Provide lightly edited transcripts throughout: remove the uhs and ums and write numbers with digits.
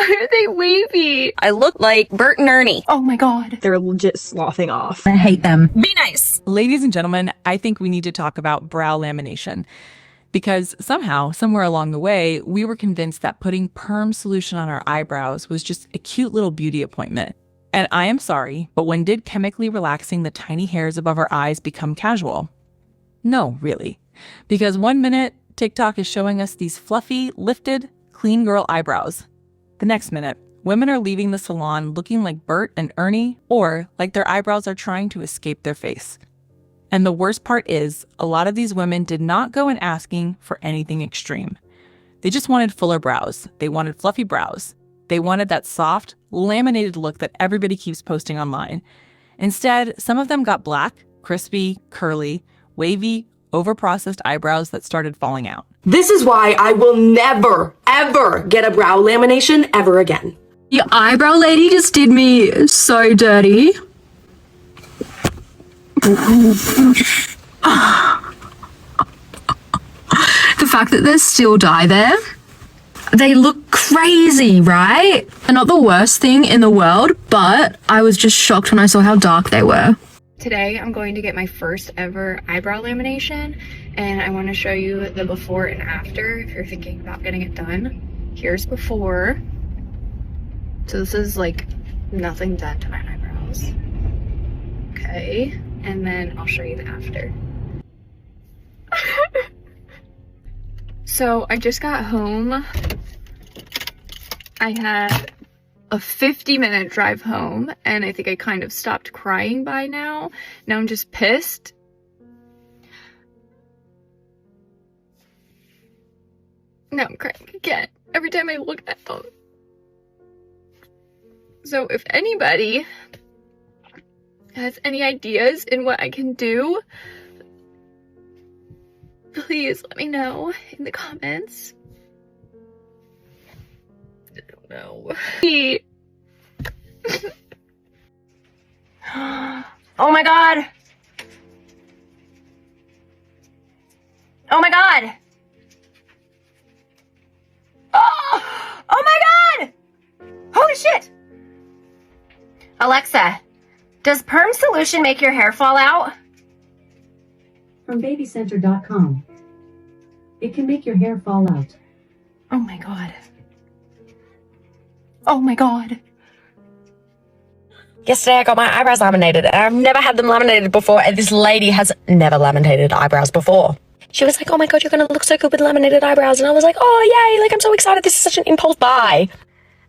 Why are they wavy? I look like Bert and Ernie. Oh my god. They're legit sloughing off. I hate them. Be nice. Ladies and gentlemen, I think we need to talk about brow lamination. Because somehow, somewhere along the way, we were convinced that putting perm solution on our eyebrows was just a cute little beauty appointment. And I am sorry, but when did chemically relaxing the tiny hairs above our eyes become casual? No, really. Because one minute, TikTok is showing us these fluffy, lifted, clean girl eyebrows. The next minute, women are leaving the salon looking like Bert and Ernie, or like their eyebrows are trying to escape their face. And the worst part is, a lot of these women did not go in asking for anything extreme. They just wanted fuller brows. They wanted fluffy brows. They wanted that soft, laminated look that everybody keeps posting online. Instead, some of them got black, crispy, curly, wavy, overprocessed eyebrows that started falling out. This is why I will never, ever get a brow lamination ever again. The eyebrow lady just did me so dirty. The fact that there's still dye there. They look crazy, right? They're not the worst thing in the world, but I was just shocked when I saw how dark they were. Today, I'm going to get my first ever eyebrow lamination, and I want to show you the before and after if you're thinking about getting it done. Here's before. So this is like nothing done to my eyebrows. Okay, and then I'll show you the after. So I just got home. I had a 50-minute drive home, and I think I kind of stopped crying by now. Now I'm just pissed. Now I'm crying again every time I look at them. So if anybody has any ideas in what I can do, please let me know in the comments. I don't know. Oh my god. Oh my god. Oh my god! Holy shit! Alexa, does perm solution make your hair fall out? From babycenter.com. It can make your hair fall out. Oh my god. Oh my god. Yesterday I got my eyebrows laminated, and I've never had them laminated before, and this lady has never laminated eyebrows before. She was like, oh my god, you're gonna look so good with laminated eyebrows, and I was like, oh yay, like I'm so excited, this is such an impulse buy.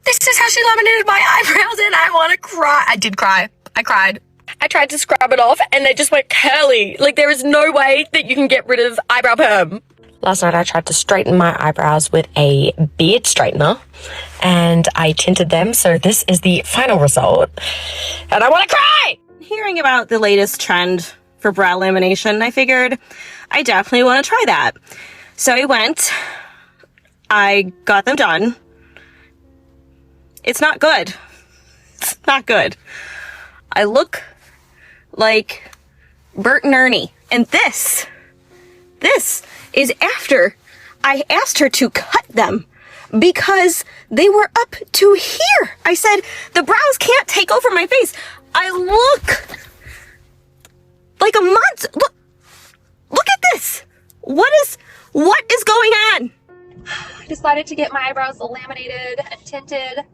This is how she laminated my eyebrows, and I want to cry. I did cry. I cried. I tried to scrub it off, and they just went curly. Like, there is no way that you can get rid of eyebrow perm. Last night I tried to straighten my eyebrows with a beard straightener, and I tinted them, so this is the final result. And I want to cry! Hearing about the latest trend for brow lamination, I figured I definitely want to try that. So I went, I got them done. It's not good. It's not good. I look like Bert and Ernie. And this is after I asked her to cut them because they were up to here. I said, the brows can't take over my face. I look like a monster. Look at this. What is going on? I decided to get my eyebrows laminated and tinted. I'm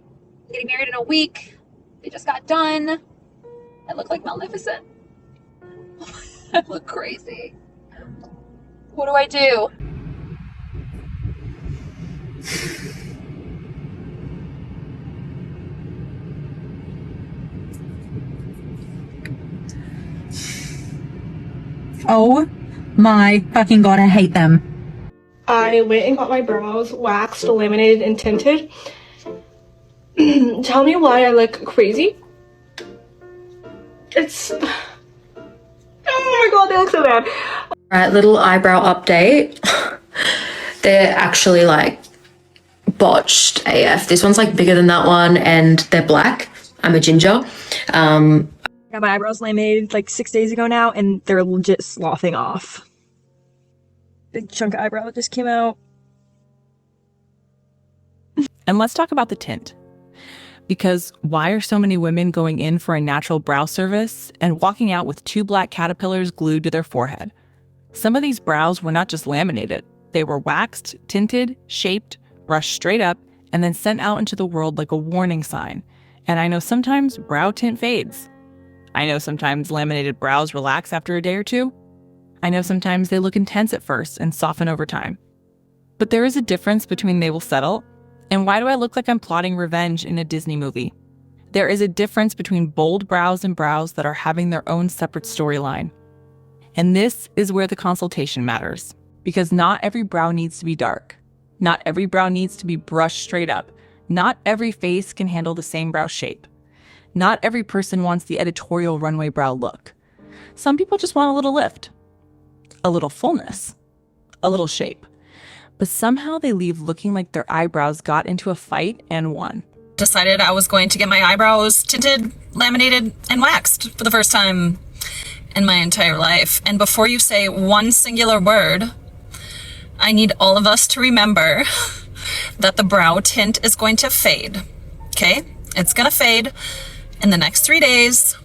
getting married in a week. They just got done. I look like Maleficent. I look crazy. What do I do? Oh my fucking god, I hate them. I went and got my brows waxed, laminated, and tinted. Tell me why I look crazy. It's... Oh my god, they look so bad. Alright, little eyebrow update. They're actually like botched AF. This one's like bigger than that one, and they're black. I'm a ginger. I got my eyebrows laminated like 6 days ago now, and they're legit sloughing off. Big chunk of eyebrow that just came out. And let's talk about the tint. Because why are so many women going in for a natural brow service and walking out with 2 black caterpillars glued to their forehead? Some of these brows were not just laminated. They were waxed, tinted, shaped, brushed straight up, and then sent out into the world like a warning sign. And I know sometimes brow tint fades. I know sometimes laminated brows relax after a day or two. I know sometimes they look intense at first and soften over time. But there is a difference between they will settle and why do I look like I'm plotting revenge in a Disney movie? There is a difference between bold brows and brows that are having their own separate storyline. And this is where the consultation matters. Because not every brow needs to be dark. Not every brow needs to be brushed straight up. Not every face can handle the same brow shape. Not every person wants the editorial runway brow look. Some people just want a little lift, a little fullness, a little shape. But somehow they leave looking like their eyebrows got into a fight and won. Decided I was going to get my eyebrows tinted, laminated, and waxed for the first time in my entire life. And before you say one singular word, I need all of us to remember that the brow tint is going to fade. Okay? It's gonna fade in the next 3 days.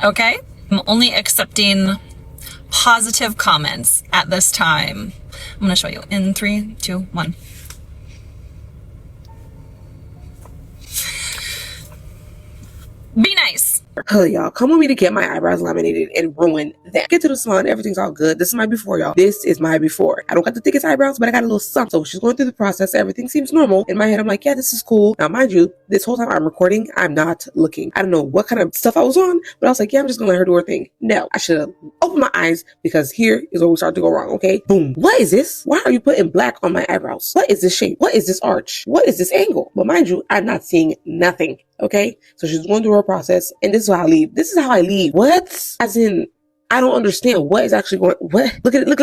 Okay? I'm only accepting positive comments at this time. I'm gonna show you in 3, 2, 1. Be nice. Oh, y'all, come with me to get my eyebrows laminated and ruin that. Get to the salon, everything's all good. This is my before, y'all. This is my before. I don't got the thickest eyebrows, but I got a little something. So she's going through the process. Everything seems normal. In my head, I'm like, yeah, this is cool. Now, mind you, this whole time I'm recording, I'm not looking. I don't know what kind of stuff I was on, but I was like, yeah, I'm just gonna let her do her thing. No, I should have opened my eyes because here is where we start to go wrong, okay? Boom. What is this? Why are you putting black on my eyebrows? What is this shape? What is this arch? What is this angle? But mind you, I'm not seeing nothing. Okay, so she's going through her process, and this is how I leave. This is how I leave. What? As in, I don't understand what is actually going. What? Look at it. Look.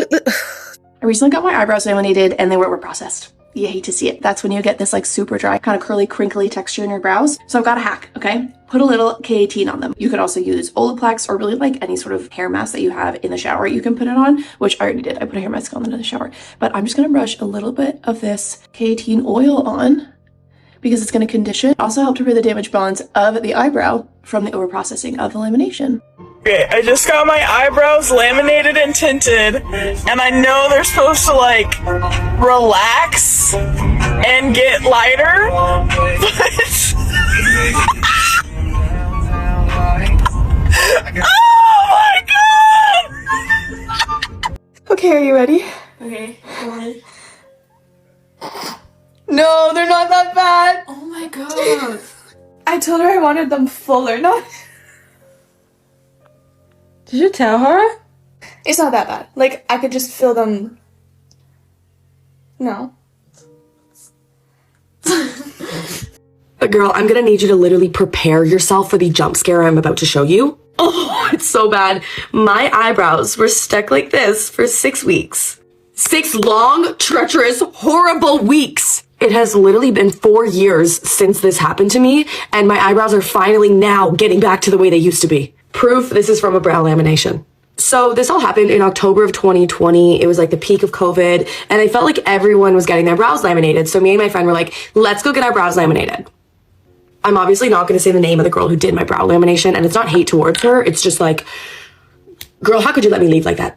I recently got my eyebrows laminated, and they were overprocessed. You hate to see it. That's when you get this like super dry, kind of curly, crinkly texture in your brows. So I've got a hack. Okay, put a little K18 on them. You could also use Olaplex or really like any sort of hair mask that you have in the shower. You can put it on, which I already did. I put a hair mask on in the shower, but I'm just gonna brush a little bit of this K18 oil on, because it's going to condition. Also help to repair the damaged bonds of the eyebrow from the overprocessing of the lamination. Okay, I just got my eyebrows laminated and tinted, and I know they're supposed to like relax and get lighter, but oh my god! Okay, are you ready? Okay, go ahead. No, they're not that bad. Oh my god. I told her I wanted them fuller, not... Did you tell her? It's not that bad. Like, I could just fill them... No. Girl, I'm gonna need you to literally prepare yourself for the jump scare I'm about to show you. Oh, it's so bad. My eyebrows were stuck like this for 6 weeks. 6 long, treacherous, horrible weeks. It has literally been 4 years since this happened to me, and my eyebrows are finally now getting back to the way they used to be. Proof this is from a brow lamination. So this all happened in October of 2020. It was like the peak of COVID, and I felt like everyone was getting their brows laminated. So me and my friend were like, let's go get our brows laminated. I'm obviously not going to say the name of the girl who did my brow lamination, and it's not hate towards her. It's just like, girl, how could you let me leave like that?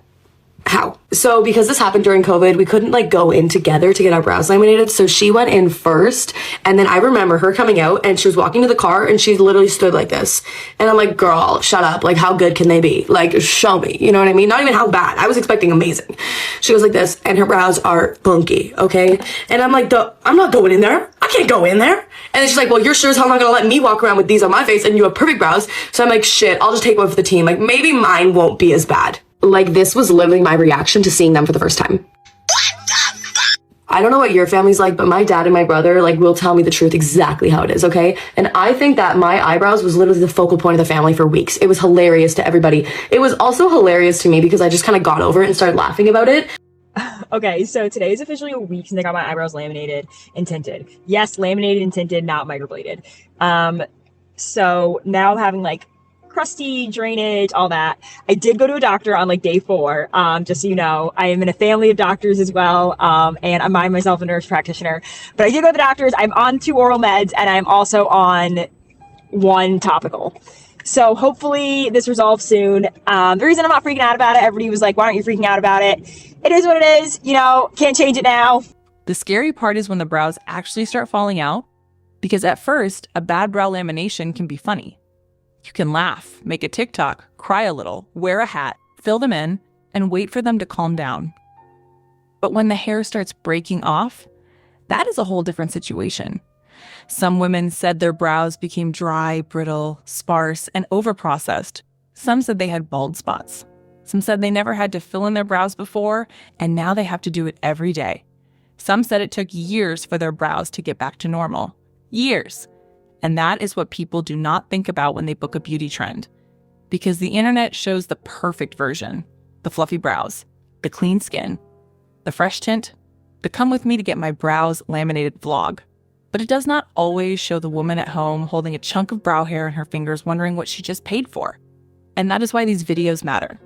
How? So because this happened during COVID, we couldn't like go in together to get our brows laminated. So she went in first, and then I remember her coming out and she was walking to the car and she literally stood like this. And I'm like, girl, shut up. Like, how good can they be? Like, show me. You know what I mean? Not even how bad. I was expecting amazing. She was like this, and her brows are funky, okay? And I'm like, I'm not going in there. I can't go in there. And then she's like, well, you're sure as hell not gonna let me walk around with these on my face, and you have perfect brows. So I'm like, shit, I'll just take one for the team. Like, maybe mine won't be as bad. Like, this was literally my reaction to seeing them for the first time. I don't know what your family's like, but my dad and my brother, like, will tell me the truth exactly how it is, okay? And I think that my eyebrows was literally the focal point of the family for weeks. It was hilarious to everybody. It was also hilarious to me because I just kind of got over it and started laughing about it. Okay, so today is officially a week since I got my eyebrows laminated and tinted. Yes, laminated and tinted, not microbladed. So now I'm having, like, crusty, drainage, all that. I did go to a doctor on like day 4. Just so you know, I am in a family of doctors as well. And I'm myself a nurse practitioner, but I did go to the doctors. I'm on 2 oral meds and I'm also on 1 topical. So hopefully this resolves soon. The reason I'm not freaking out about it, everybody was like, why aren't you freaking out about it? It is what it is, you know, can't change it now. The scary part is when the brows actually start falling out, because at first, a bad brow lamination can be funny. You can laugh, make a TikTok, cry a little, wear a hat, fill them in, and wait for them to calm down. But when the hair starts breaking off, that is a whole different situation. Some women said their brows became dry, brittle, sparse, and overprocessed. Some said they had bald spots. Some said they never had to fill in their brows before, and now they have to do it every day. Some said it took years for their brows to get back to normal. Years. And that is what people do not think about when they book a beauty trend. Because the internet shows the perfect version. The fluffy brows, the clean skin, the fresh tint, the come with me to get my brows laminated vlog. But it does not always show the woman at home holding a chunk of brow hair in her fingers wondering what she just paid for. And that is why these videos matter.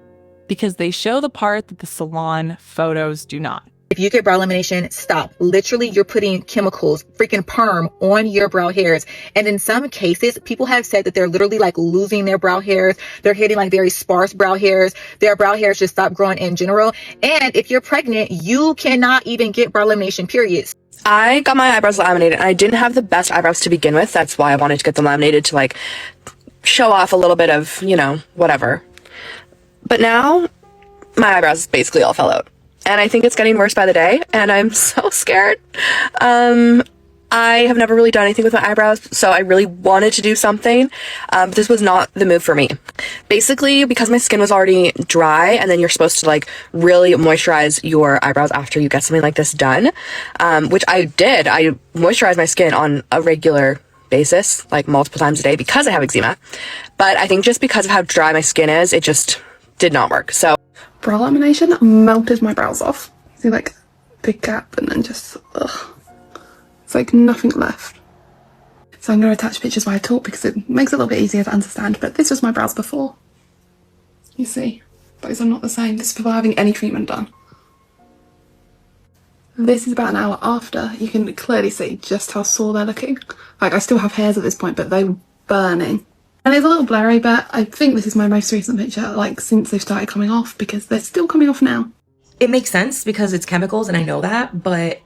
Because they show the part that the salon photos do not. If you get brow lamination, stop. Literally, you're putting chemicals, freaking perm on your brow hairs. And in some cases, people have said that they're literally like losing their brow hairs. They're hitting like very sparse brow hairs. Their brow hairs just stop growing in general. And if you're pregnant, you cannot even get brow lamination, period. I got my eyebrows laminated and I didn't have the best eyebrows to begin with. That's why I wanted to get them laminated to like show off a little bit of, you know, whatever. But now my eyebrows basically all fell out. And I think it's getting worse by the day, and I'm so scared. I have never really done anything with my eyebrows, so I really wanted to do something, but this was not the move for me. Basically, because my skin was already dry, and then you're supposed to like really moisturize your eyebrows after you get something like this done, which I did. I moisturized my skin on a regular basis, like multiple times a day, because I have eczema. But I think just because of how dry my skin is, it just did not work. So Brow lamination melted my brows off. See, like, big gap and then just, ugh. It's like nothing left. So I'm going to attach pictures while I talk because it makes it a little bit easier to understand. But this was my brows before. You see, those are not the same. This is before having any treatment done. This is about an hour after. You can clearly see just how sore they're looking. Like, I still have hairs at this point, but they were burning. And it's a little blurry, but I think this is my most recent picture, like, since they've started coming off, because they're still coming off now. It makes sense because it's chemicals and I know that, but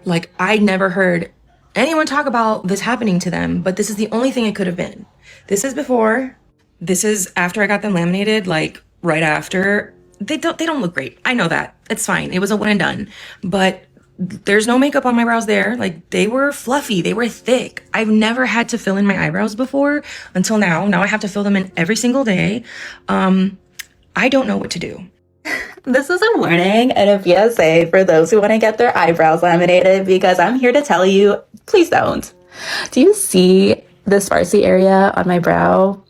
like I never heard anyone talk about this happening to them, but this is the only thing it could have been. This is before, this is after I got them laminated, like right after. They don't look great. I know that. It's fine. It was a one and done, but there's no makeup on my brows there. Like, they were fluffy, they were thick. I've never had to fill in my eyebrows before until now. Now I have to fill them in every single day. I don't know what to do. This is a warning and a PSA for those who want to get their eyebrows laminated, because I'm here to tell you, please don't. Do you see the sparsy area on my brow?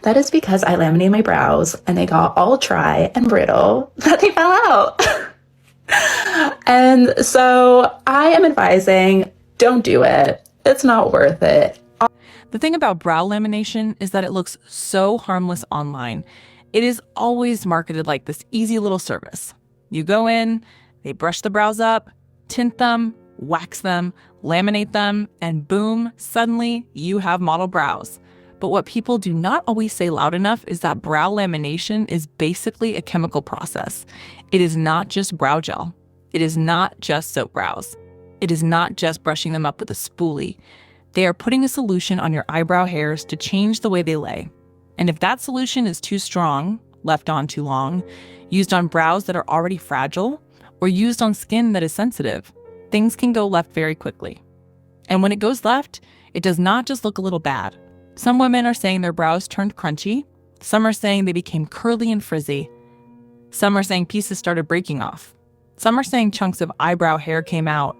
That is because I laminated my brows and they got all dry and brittle that they fell out. And so I am advising, don't do it. It's not worth it. The thing about brow lamination is that it looks so harmless online. It is always marketed like this easy little service. You go in, they brush the brows up, tint them, wax them, laminate them, and boom, suddenly you have model brows. But what people do not always say loud enough is that brow lamination is basically a chemical process. It is not just brow gel. It is not just soap brows. It is not just brushing them up with a spoolie. They are putting a solution on your eyebrow hairs to change the way they lay. And if that solution is too strong, left on too long, used on brows that are already fragile, or used on skin that is sensitive, things can go left very quickly. And when it goes left, it does not just look a little bad. Some women are saying their brows turned crunchy. Some are saying they became curly and frizzy. Some are saying pieces started breaking off. Some are saying chunks of eyebrow hair came out.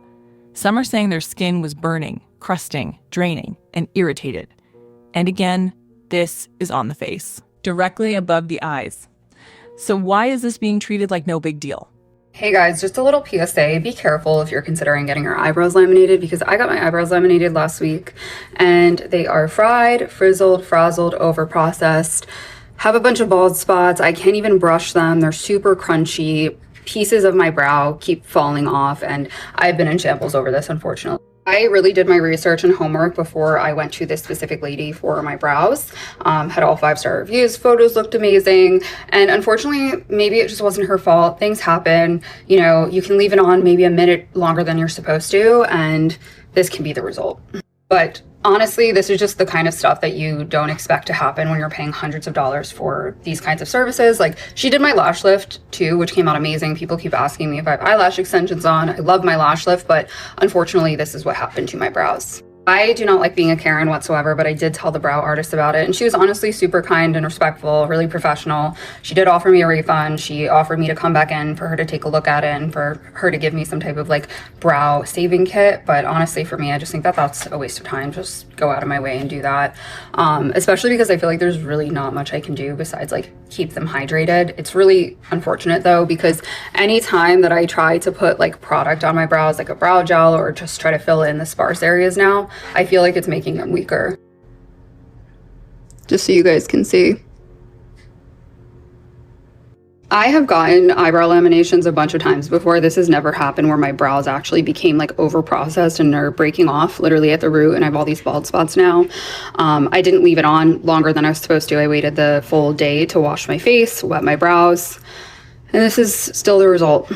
Some are saying their skin was burning, crusting, draining, and irritated. And again, this is on the face, directly above the eyes. So why is this being treated like no big deal? Hey guys, just a little PSA. Be careful if you're considering getting your eyebrows laminated, because I got my eyebrows laminated last week and they are fried, frizzled, frazzled, overprocessed, have a bunch of bald spots. I can't even brush them. They're super crunchy. Pieces of my brow keep falling off and I've been in shambles over this, unfortunately. I really did my research and homework before I went to this specific lady for my brows. Had all 5-star reviews, photos looked amazing, and unfortunately, maybe it just wasn't her fault. Things happen, you know, you can leave it on maybe a minute longer than you're supposed to, and this can be the result. But honestly, this is just the kind of stuff that you don't expect to happen when you're paying hundreds of dollars for these kinds of services. Like, she did my lash lift too, which came out amazing. People keep asking me if I have eyelash extensions on. I love my lash lift, but unfortunately, this is what happened to my brows. I do not like being a Karen whatsoever, but I did tell the brow artist about it, and she was honestly super kind and respectful, really professional. She did offer me a refund. She offered me to come back in for her to take a look at it and for her to give me some type of like brow saving kit. But honestly, for me, I just think that that's a waste of time. Just go out of my way and do that. Especially because I feel like there's really not much I can do besides like keep them hydrated. It's really unfortunate though, because anytime that I try to put like product on my brows, like a brow gel, or just try to fill in the sparse areas now, I feel like it's making them weaker. Just so you guys can see. I have gotten eyebrow laminations a bunch of times before. This has never happened where my brows actually became like over processed and are breaking off literally at the root, and I have all these bald spots now. I didn't leave it on longer than I was supposed to. I waited the full day to wash my face, wet my brows, and this is still the result.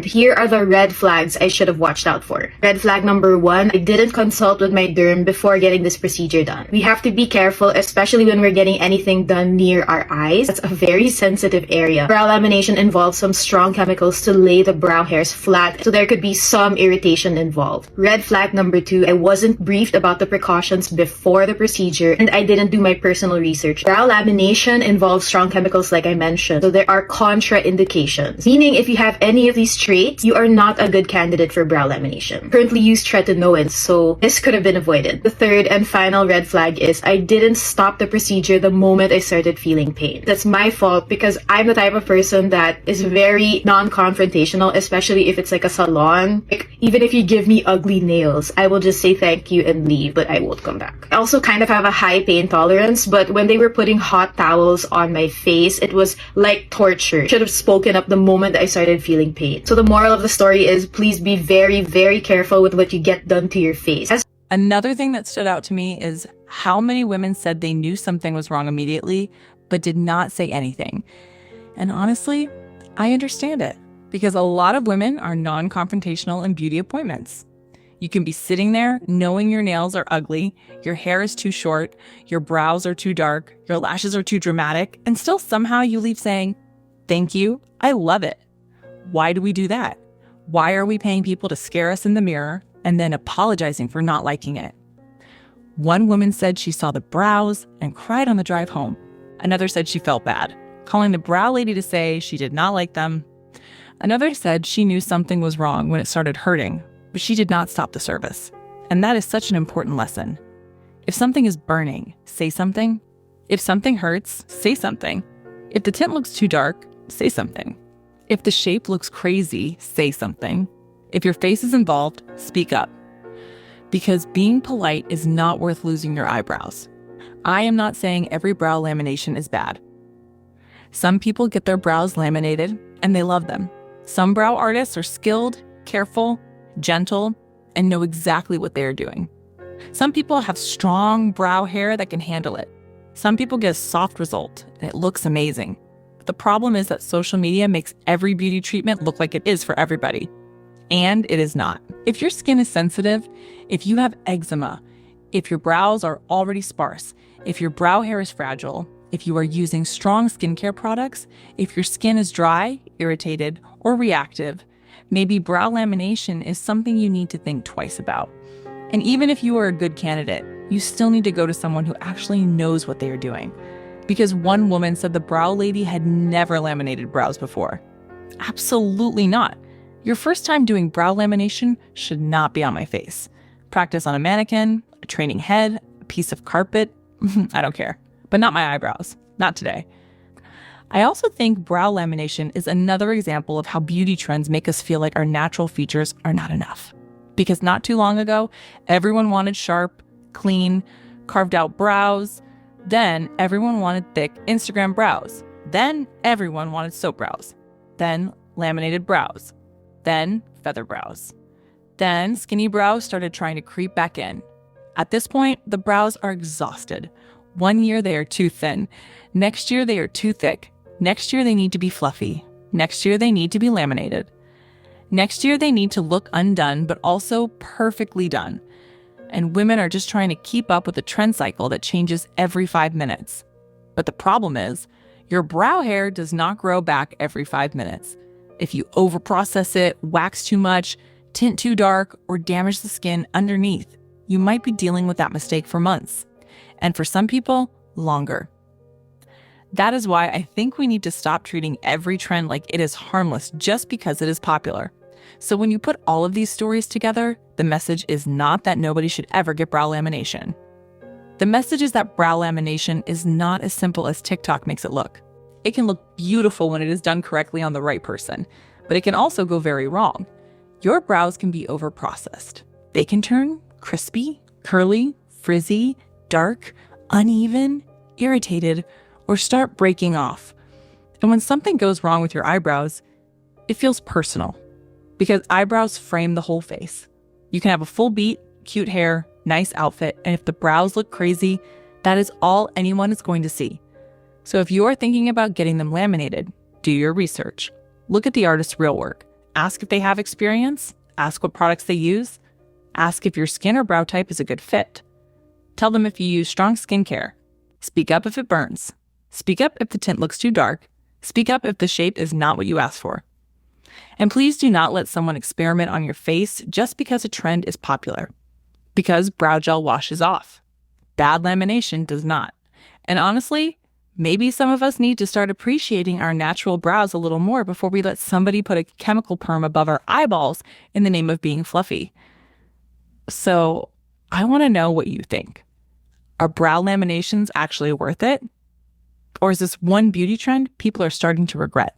Here are the red flags I should have watched out for. Red flag number 1, I didn't consult with my derm before getting this procedure done. We have to be careful, especially when we're getting anything done near our eyes. That's a very sensitive area. Brow lamination involves some strong chemicals to lay the brow hairs flat, so there could be some irritation involved. Red flag number 2, I wasn't briefed about the precautions before the procedure, and I didn't do my personal research. Brow lamination involves strong chemicals like I mentioned, so there are contraindications. Meaning, if you have any of these traits, you are not a good candidate for brow lamination. Currently use tretinoids, so this could have been avoided. The third and final red flag is I didn't stop the procedure the moment I started feeling pain. That's my fault because I'm the type of person that is very non-confrontational, especially if it's like a salon. Like, even if you give me ugly nails, I will just say thank you and leave, but I won't come back. I also kind of have a high pain tolerance, but when they were putting hot towels on my face, it was like torture. Should have spoken up the moment I started feeling pain. So the moral of the story is please be very, very careful with what you get done to your face. Another thing that stood out to me is how many women said they knew something was wrong immediately, but did not say anything. And honestly, I understand it because a lot of women are non-confrontational in beauty appointments. You can be sitting there knowing your nails are ugly, your hair is too short, your brows are too dark, your lashes are too dramatic, and still somehow you leave saying, "Thank you, I love it." Why do we do that? Why are we paying people to scare us in the mirror and then apologizing for not liking it? One woman said she saw the brows and cried on the drive home. Another said she felt bad, calling the brow lady to say she did not like them. Another said she knew something was wrong when it started hurting, but she did not stop the service. And that is such an important lesson. If something is burning, say something. If something hurts, say something. If the tint looks too dark, say something. If the shape looks crazy, say something. If your face is involved, speak up. Because being polite is not worth losing your eyebrows. I am not saying every brow lamination is bad. Some people get their brows laminated and they love them. Some brow artists are skilled, careful, gentle, and know exactly what they are doing. Some people have strong brow hair that can handle it. Some people get a soft result and it looks amazing. The problem is that social media makes every beauty treatment look like it is for everybody. And it is not. If your skin is sensitive, if you have eczema, if your brows are already sparse, if your brow hair is fragile, if you are using strong skincare products, if your skin is dry, irritated, or reactive, maybe brow lamination is something you need to think twice about. And even if you are a good candidate, you still need to go to someone who actually knows what they are doing. Because one woman said the brow lady had never laminated brows before. Absolutely not. Your first time doing brow lamination should not be on my face. Practice on a mannequin, a training head, a piece of carpet. I don't care. But not my eyebrows. Not today. I also think brow lamination is another example of how beauty trends make us feel like our natural features are not enough. Because not too long ago, everyone wanted sharp, clean, carved out brows. Then everyone wanted thick Instagram brows. Then everyone wanted soap brows. Then laminated brows. Then feather brows. Then skinny brows started trying to creep back in. At this point, the brows are exhausted. One year they are too thin. Next year they are too thick. Next year they need to be fluffy. Next year they need to be laminated. Next year they need to look undone, but also perfectly done. And women are just trying to keep up with the trend cycle that changes every 5 minutes. But the problem is, your brow hair does not grow back every 5 minutes. If you overprocess it, wax too much, tint too dark, or damage the skin underneath, you might be dealing with that mistake for months. And for some people, longer. That is why I think we need to stop treating every trend like it is harmless just because it is popular. So when you put all of these stories together, the message is not that nobody should ever get brow lamination. The message is that brow lamination is not as simple as TikTok makes it look. It can look beautiful when it is done correctly on the right person, but it can also go very wrong. Your brows can be overprocessed. They can turn crispy, curly, frizzy, dark, uneven, irritated, or start breaking off. And when something goes wrong with your eyebrows, it feels personal because eyebrows frame the whole face. You can have a full beat, cute hair, nice outfit, and if the brows look crazy, that is all anyone is going to see. So if you are thinking about getting them laminated, do your research. Look at the artist's real work. Ask if they have experience. Ask what products they use. Ask if your skin or brow type is a good fit. Tell them if you use strong skincare. Speak up if it burns. Speak up if the tint looks too dark. Speak up if the shape is not what you asked for. And please do not let someone experiment on your face just because a trend is popular. Because brow gel washes off. Bad lamination does not. And honestly, maybe some of us need to start appreciating our natural brows a little more before we let somebody put a chemical perm above our eyeballs in the name of being fluffy. So I want to know what you think. Are brow laminations actually worth it? Or is this one beauty trend people are starting to regret?